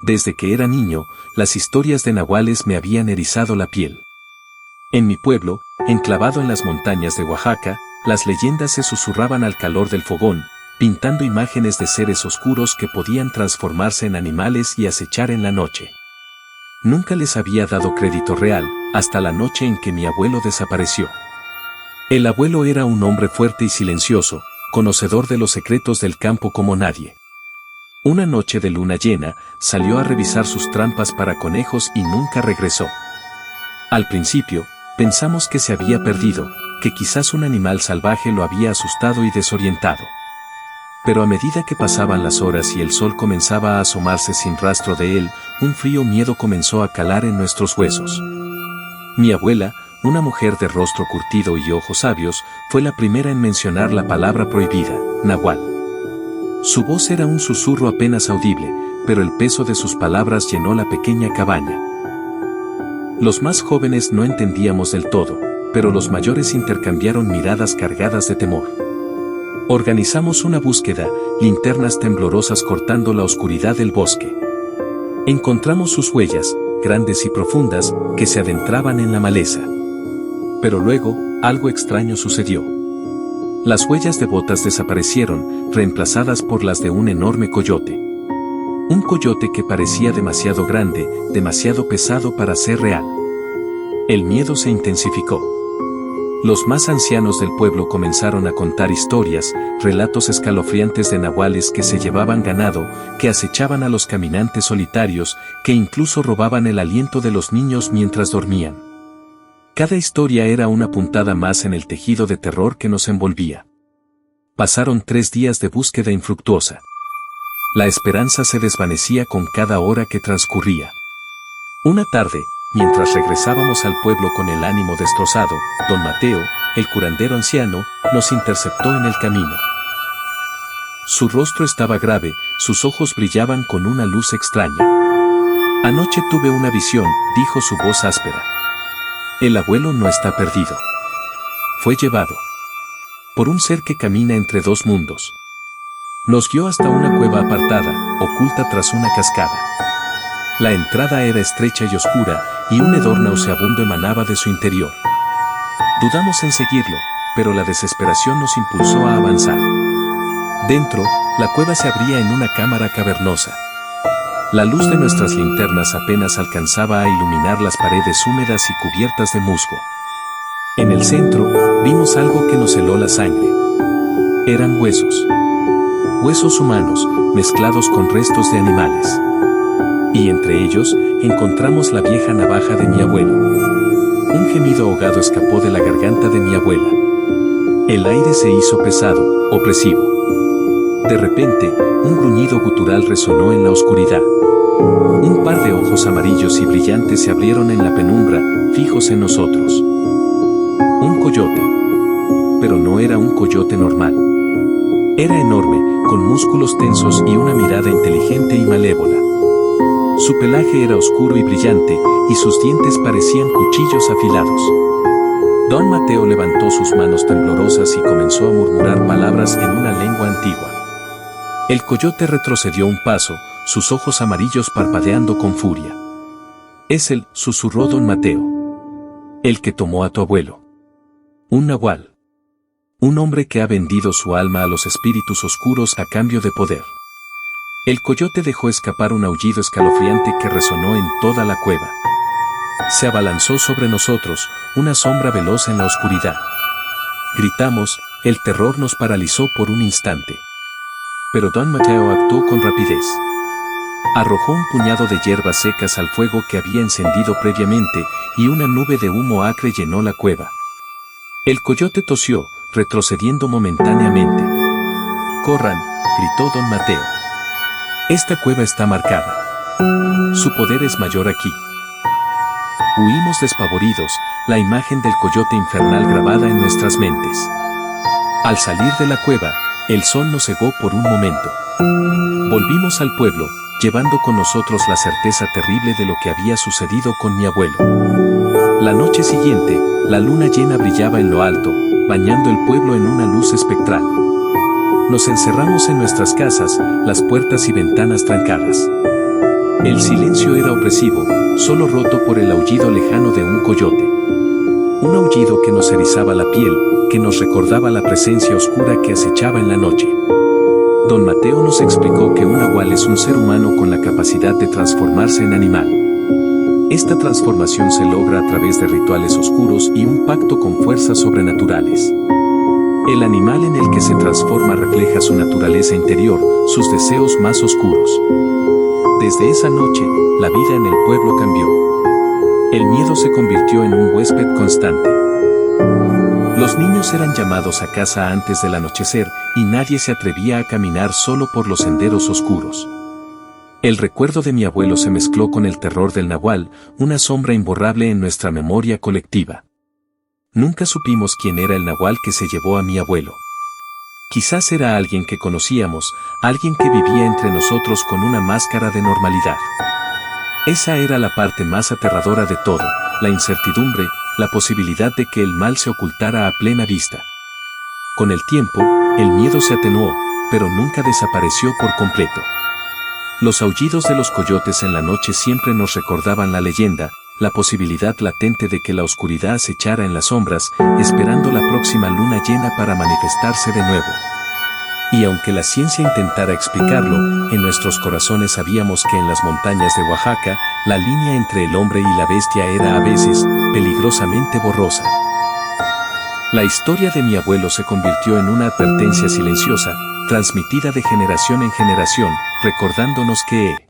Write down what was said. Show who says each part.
Speaker 1: Desde que era niño, las historias de nahuales me habían erizado la piel. En mi pueblo, enclavado en las montañas de Oaxaca, las leyendas se susurraban al calor del fogón, pintando imágenes de seres oscuros que podían transformarse en animales y acechar en la noche. Nunca les había dado crédito real, hasta la noche en que mi abuelo desapareció. El abuelo era un hombre fuerte y silencioso, conocedor de los secretos del campo como nadie. Una noche de luna llena, salió a revisar sus trampas para conejos y nunca regresó. Al principio, pensamos que se había perdido, que quizás un animal salvaje lo había asustado y desorientado. Pero a medida que pasaban las horas y el sol comenzaba a asomarse sin rastro de él, un frío miedo comenzó a calar en nuestros huesos. Mi abuela, una mujer de rostro curtido y ojos sabios, fue la primera en mencionar la palabra prohibida, nahual. Su voz era un susurro apenas audible, pero el peso de sus palabras llenó la pequeña cabaña. Los más jóvenes no entendíamos del todo, pero los mayores intercambiaron miradas cargadas de temor. Organizamos una búsqueda, linternas temblorosas cortando la oscuridad del bosque. Encontramos sus huellas, grandes y profundas, que se adentraban en la maleza. Pero luego, algo extraño sucedió. Las huellas de botas desaparecieron, reemplazadas por las de un enorme coyote. Un coyote que parecía demasiado grande, demasiado pesado para ser real. El miedo se intensificó. Los más ancianos del pueblo comenzaron a contar historias, relatos escalofriantes de nahuales que se llevaban ganado, que acechaban a los caminantes solitarios, que incluso robaban el aliento de los niños mientras dormían. Cada historia era una puntada más en el tejido de terror que nos envolvía. Pasaron 3 días de búsqueda infructuosa. La esperanza se desvanecía con cada hora que transcurría. Una tarde, mientras regresábamos al pueblo con el ánimo destrozado, don Mateo, el curandero anciano, nos interceptó en el camino. Su rostro estaba grave, sus ojos brillaban con una luz extraña. Anoche tuve una visión, dijo su voz áspera. El abuelo no está perdido. Fue llevado por un ser que camina entre 2 mundos. Nos guió hasta una cueva apartada, oculta tras una cascada. La entrada era estrecha y oscura, y un hedor nauseabundo emanaba de su interior. Dudamos en seguirlo, pero la desesperación nos impulsó a avanzar. Dentro, la cueva se abría en una cámara cavernosa. La luz de nuestras linternas apenas alcanzaba a iluminar las paredes húmedas y cubiertas de musgo. En el centro, vimos algo que nos heló la sangre. Eran huesos. Huesos humanos, mezclados con restos de animales. Y entre ellos, encontramos la vieja navaja de mi abuelo. Un gemido ahogado escapó de la garganta de mi abuela. El aire se hizo pesado, opresivo. De repente, un gruñido gutural resonó en la oscuridad. Un par de ojos amarillos y brillantes se abrieron en la penumbra, fijos en nosotros. Un coyote. Pero no era un coyote normal. Era enorme, con músculos tensos y una mirada inteligente y malévola. Su pelaje era oscuro y brillante, y sus dientes parecían cuchillos afilados. Don Mateo levantó sus manos temblorosas y comenzó a murmurar palabras en una lengua antigua. El coyote retrocedió un paso, sus ojos amarillos parpadeando con furia. «Es él», susurró don Mateo. «El que tomó a tu abuelo. Un nahual. Un hombre que ha vendido su alma a los espíritus oscuros a cambio de poder». El coyote dejó escapar un aullido escalofriante que resonó en toda la cueva. Se abalanzó sobre nosotros, una sombra veloz en la oscuridad. Gritamos, el terror nos paralizó por un instante. Pero don Mateo actuó con rapidez. Arrojó un puñado de hierbas secas al fuego que había encendido previamente, y una nube de humo acre llenó la cueva. El coyote tosió, retrocediendo momentáneamente. «Corran», gritó don Mateo. «Esta cueva está marcada. Su poder es mayor aquí». Huimos despavoridos, la imagen del coyote infernal grabada en nuestras mentes. Al salir de la cueva, el sol nos cegó por un momento. Volvimos al pueblo, llevando con nosotros la certeza terrible de lo que había sucedido con mi abuelo. La noche siguiente, la luna llena brillaba en lo alto, bañando el pueblo en una luz espectral. Nos encerramos en nuestras casas, las puertas y ventanas trancadas. El silencio era opresivo, solo roto por el aullido lejano de un coyote. Un aullido que nos erizaba la piel, que nos recordaba la presencia oscura que acechaba en la noche. Don Mateo nos explicó que un nahual es un ser humano con la capacidad de transformarse en animal. Esta transformación se logra a través de rituales oscuros y un pacto con fuerzas sobrenaturales. El animal en el que se transforma refleja su naturaleza interior, sus deseos más oscuros. Desde esa noche, la vida en el pueblo cambió. El miedo se convirtió en un huésped constante. Los niños eran llamados a casa antes del anochecer y nadie se atrevía a caminar solo por los senderos oscuros. El recuerdo de mi abuelo se mezcló con el terror del nahual, una sombra imborrable en nuestra memoria colectiva. Nunca supimos quién era el nahual que se llevó a mi abuelo. Quizás era alguien que conocíamos, alguien que vivía entre nosotros con una máscara de normalidad. Esa era la parte más aterradora de todo, la incertidumbre, la posibilidad de que el mal se ocultara a plena vista. Con el tiempo, el miedo se atenuó, pero nunca desapareció por completo. Los aullidos de los coyotes en la noche siempre nos recordaban la leyenda, la posibilidad latente de que la oscuridad acechara en las sombras, esperando la próxima luna llena para manifestarse de nuevo. Y aunque la ciencia intentara explicarlo, en nuestros corazones sabíamos que en las montañas de Oaxaca, la línea entre el hombre y la bestia era a veces peligrosamente borrosa. La historia de mi abuelo se convirtió en una advertencia silenciosa, transmitida de generación en generación, recordándonos que